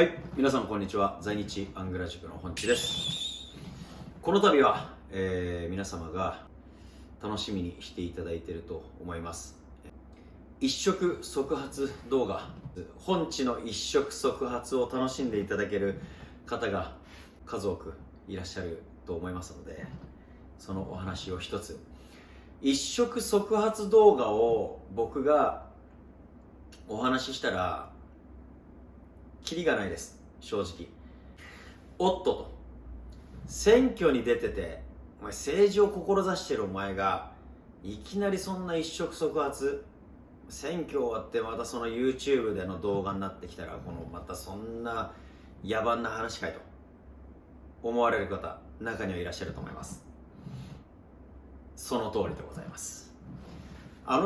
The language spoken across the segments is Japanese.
はい、皆さんこんにちは。在日アングラ塾の本地です。この度は、皆様が楽しみにしていただいていると思います。一触即発動画、本地の一触即発を楽しんでいただける方が数多くいらっしゃると思いますので、そのお話を一つ。一触即発動画を僕がお話ししたらキリがないです。正直。おっとと、選挙に出ててお前政治を志してるお前がいきなりそんな一触即発、選挙終わってまたその YouTube での動画になってきたら、またそんな野蛮な話かいと思われる方、中にはいらっしゃると思います。その通りでございます。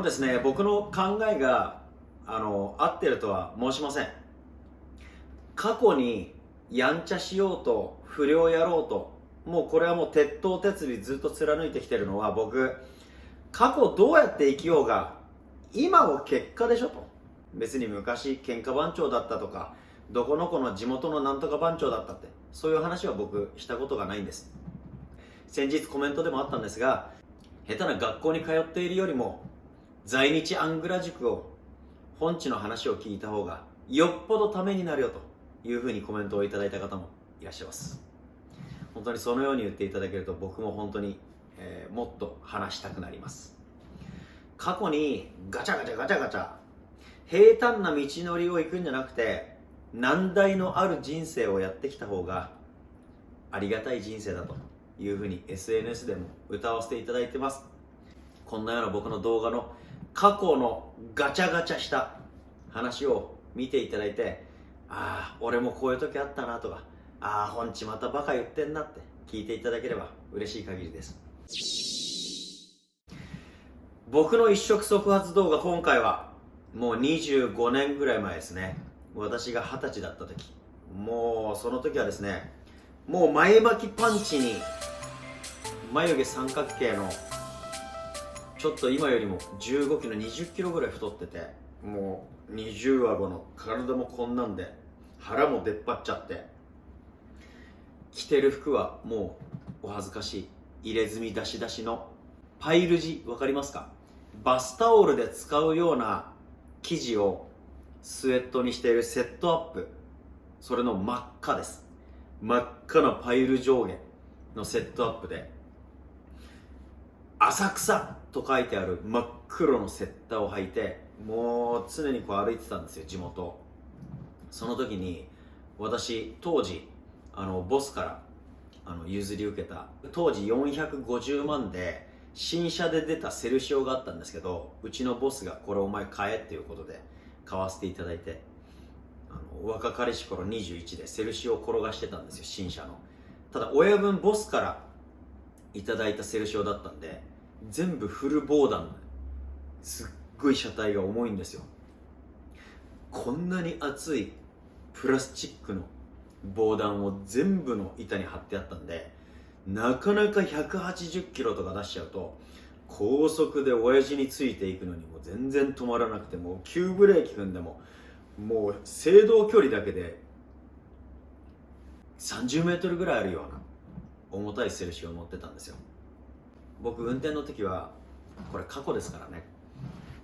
ですね、僕の考えが合ってるとは申しません。過去にやんちゃしようと不良やろうと、もうこれはもう鉄頭鉄尾ずっと貫いてきてるのは、僕過去どうやって生きようが今は結果でしょと。別に昔喧嘩番長だったとか、どこの子の地元のなんとか番長だったって、そういう話は僕したことがないんです。先日コメントでもあったんですが、下手な学校に通っているよりも在日アングラ塾を本地の話を聞いた方がよっぽどためになるよというふうにコメントをいただいた方もいらっしゃいます。本当にそのように言っていただけると僕も本当に、もっと話したくなります。過去にガチャガチャガチャガチャ平坦な道のりを行くんじゃなくて、難題のある人生をやってきた方がありがたい人生だというふうに SNS でも歌わせていただいてます。こんなような僕の動画の過去のガチャガチャした話を見ていただいて、ああ俺もこういう時あったなとか、ああ本地またバカ言ってんなって聞いていただければ嬉しい限りです。僕の一触即発動画、今回はもう25年ぐらい前ですね。私が20歳だった時、もうその時はですね、もう前巻きパンチに眉毛三角形のちょっと今よりも15キロ20キロぐらい太ってて、もう20顎の体もこんなんで腹も出っ張っちゃって、着てる服はもうお恥ずかしい入れ墨出し出しのパイル地、わかりますか？バスタオルで使うような生地をスウェットにしているセットアップ、それの真っ赤です。真っ赤なパイル上下のセットアップで、浅草と書いてある真っ黒のセッターを履いて、もう常にこう歩いてたんですよ、地元。その時に私当時ボスから譲り受けた、当時450万で新車で出たセルシオがあったんですけど、うちのボスがこれお前買えっていうことで買わせていただいて、若かりし頃21でセルシオを転がしてたんですよ、新車の。ただ親分ボスからいただいたセルシオだったんで、全部フル防弾、すっごい車体が重いんですよ。こんなに厚いプラスチックの防弾を全部の板に貼ってあったんで、なかなか180キロとか出しちゃうと高速で親父についていくのにもう全然止まらなくて、もう急ブレーキ踏んでももう制動距離だけで30メートルぐらいあるような重たいセルシオを乗ってたんですよ。僕運転の時は、これ過去ですからね、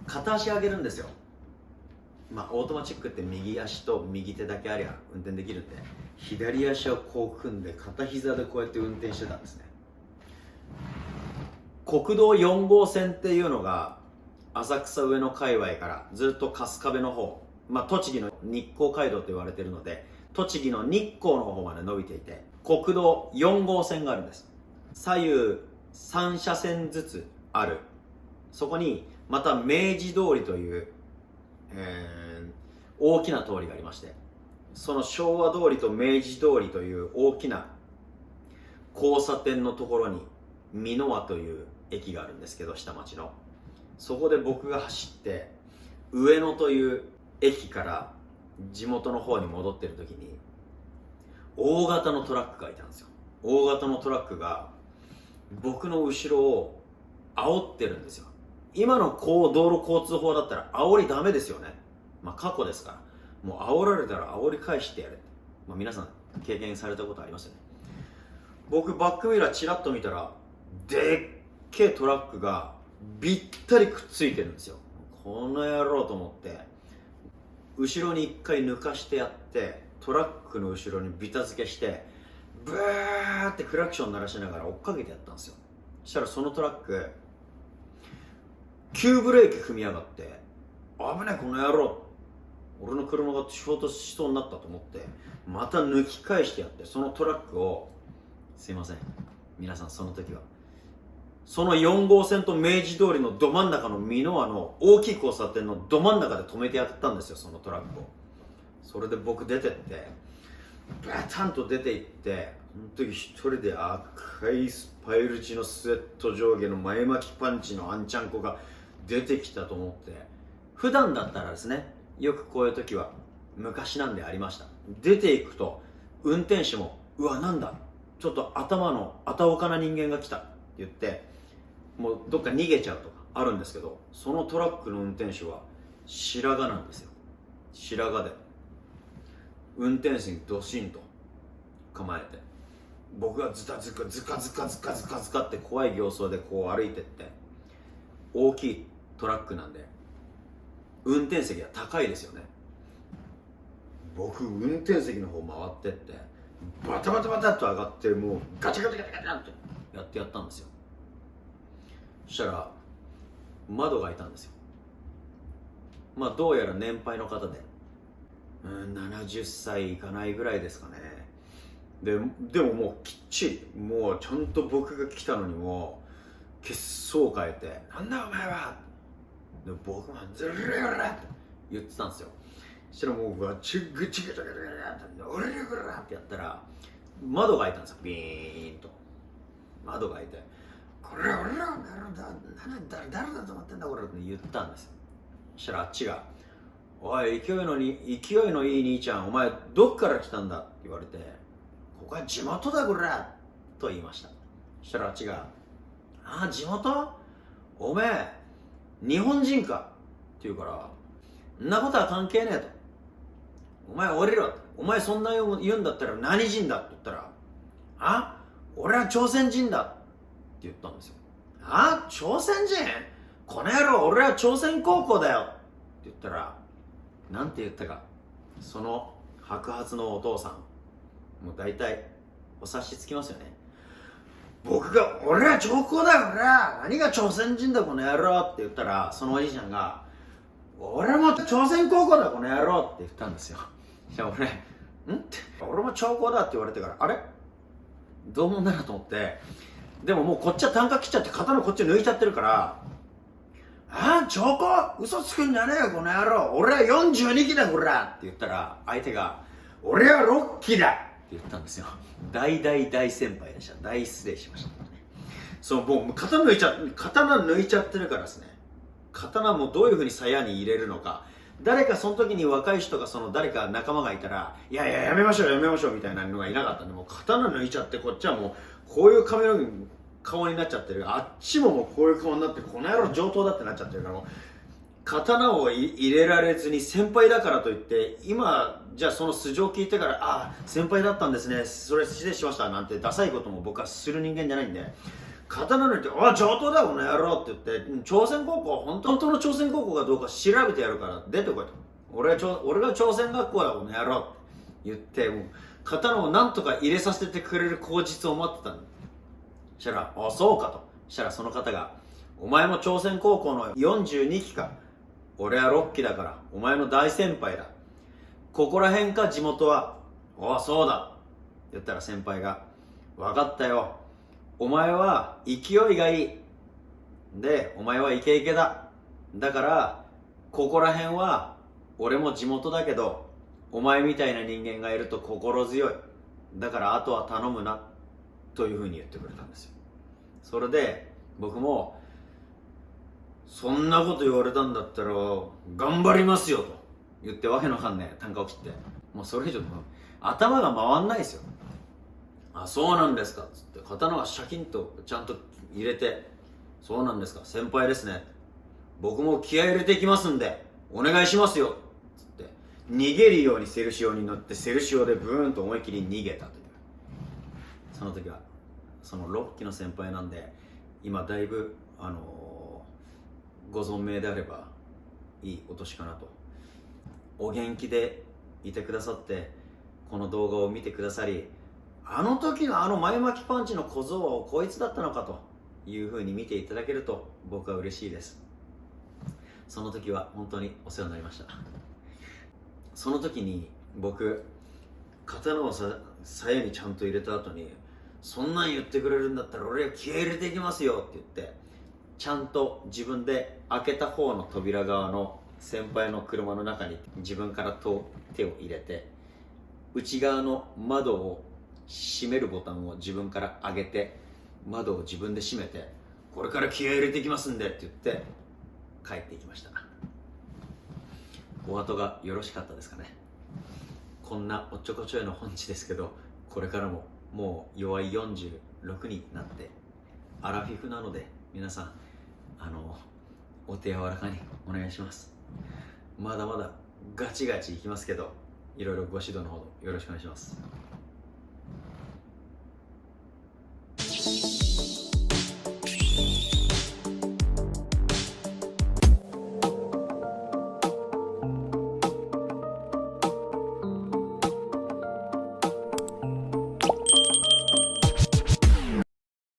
片足上げるんですよ。オートマチックって右足と右手だけありゃ運転できるんで、左足をこう組んで片膝でこうやって運転してたんですね。国道4号線っていうのが浅草上野界隈からずっと春日部の方、栃木の日光街道と言われているので、栃木の日光の方まで伸びていて、国道4号線があるんです。左右3車線ずつある。そこにまた明治通りという、大きな通りがありまして、その昭和通りと明治通りという大きな交差点のところに美濃和という駅があるんですけど、下町の。そこで僕が走って上野という駅から地元の方に戻ってる時に、大型のトラックがいたんですよ。大型のトラックが僕の後ろを煽ってるんですよ。今の道路交通法だったら煽りダメですよね。過去ですから、もう煽られたら煽り返してやれ。皆さん経験されたことありますよね。僕バックミラーチラッと見たらでっけえトラックがびったりくっついてるんですよ。この野郎と思って後ろに一回抜かしてやって、トラックの後ろにビタ付けしてブーってクラクション鳴らしながら追っかけてやったんですよ。そしたらそのトラック急ブレーキ踏みやがって、危ねえこの野郎、俺の車が衝突しそうになったと思ってまた抜き返してやって、そのトラックを、すいません皆さん、その時はその4号線と明治通りのど真ん中の箕輪の大きい交差点のど真ん中で止めてやったんですよ、そのトラックを。それで僕出てってバタンと出て行って、その時一人で赤いスパイル地のスウェット上下の前巻きパンチのあんちゃんこが出てきたと思って、普段だったらですね、よくこういう時は昔なんでありました。出ていくと運転手もうわなんだちょっと頭のあたおかな人間が来たって言ってもうどっか逃げちゃうとかあるんですけど、そのトラックの運転手は白髪なんですよ。白髪で運転手にドシンと構えて、僕がズカズカズカズカズカズカズカって怖い形相でこう歩いてって、大きいトラックなんで運転席が高いですよね。僕運転席の方回ってってバタバタバタっと上がって、もうガチャガチャガチャガチャってやったんですよ。そしたら窓が開いたんですよ。どうやら年配の方で70歳いかないぐらいですかね。でももうきっちり、もうちゃんと僕が来たのにも血相を変えて、なんだお前は、で僕もずるるるって言ってたんですよ。そしたらもうぐちぐちぐちぐちぐちって俺るぐるってやったら窓が開いたんですよ。ビーンと窓が開いて、これ俺ら誰だと思ってんだこれって言ったんですよ。そしたらあっちが、おい勢いのいい兄ちゃん、お前どっから来たんだって言われて、ここは地元だこらと言いました。そしたらあっちが、ああ地元、おめえ日本人かって言うから、そんなことは関係ねえと、お前降りろ、お前そんな言うんだったら何人だって言ったら、あ俺は朝鮮人だって言ったんですよ。あ朝鮮人、この野郎俺は朝鮮高校だよって言ったら、なんて言ったか、その白髪のお父さん、もう大体お察しつきますよね。僕が俺は朝高だよ、俺は何が朝鮮人だこの野郎って言ったら、そのおじいちゃんが俺も朝鮮高校だこの野郎って言ったんですよ。じゃあ俺って俺も朝高だって言われてから、あれどうもんだなと思って、でももうこっちは単価切っちゃって刀こっち抜いちゃってるから、ああ朝高嘘つくんじゃねえよこの野郎、俺は42期だこらって言ったら、相手が俺は6期だって言ったんですよ。大先輩でした。大失礼しました。そうもう刀抜いちゃってるからですね。刀もどういう風に鞘に入れるのか、誰かその時に若い人が誰か仲間がいたら、いややめましょうみたいなのがいなかったんで、もう刀抜いちゃって、こっちはもうこういう髪の顔になっちゃってる、あっちももうこういう顔になって、この野郎上等だってなっちゃってるから、もう刀を入れられずに、先輩だからといって今じゃあその素性を聞いてから、あ先輩だったんですね、それ失礼しましたなんてダサいことも僕はする人間じゃないんで、刀抜いて上等だこの野郎って言って、朝鮮高校本当の朝鮮高校かどうか調べてやるから出てこいと、俺が朝鮮学校だこの野郎って言って、もう刀をなんとか入れさせてくれる口実を待ってたの。そしたら、あそうかと。そしたらその方が、お前も朝鮮高校の42期か、俺は6期だからお前の大先輩だ、ここら辺か地元は。あそうだって言ったら、先輩が、分かったよ、お前は勢いがいいで、お前はイケイケだ、だからここら辺は俺も地元だけど、お前みたいな人間がいると心強い、だからあとは頼むなというふうに言ってくれたんですよ。それで僕も、そんなこと言われたんだったら頑張りますよと言って、わけのわかんない単価を切って、もうそれ以上頭が回んないですよ。あそうなんですかっつって、刀はシャキンとちゃんと入れて、そうなんですか先輩ですね、僕も気合い入れていきますんでお願いしますよっつって、逃げるようにセルシオに乗ってセルシオでブーンと思い切り逃げたという。その時はその6期の先輩なんで今だいぶご存命であればいいお年かなと。お元気でいてくださってこの動画を見てくださり、あの時のあの前巻きパンチの小僧はこいつだったのかというふうに見ていただけると僕は嬉しいです。その時は本当にお世話になりました。その時に僕刀を鞘にちゃんと入れた後に、そんなん言ってくれるんだったら俺は気合い入れていきますよって言って、ちゃんと自分で開けた方の扉側の先輩の車の中に自分から手を入れて、内側の窓を閉めるボタンを自分から上げて窓を自分で閉めて、これから気合い入れていきますんでって言って帰っていきました。お後がよろしかったですかね。こんなおっちょこちょいの本地ですけど、これからももう弱い46になってアラフィフなので、皆さんお手柔らかにお願いします。まだまだガチガチいきますけど、いろいろご指導のほどよろしくお願いします。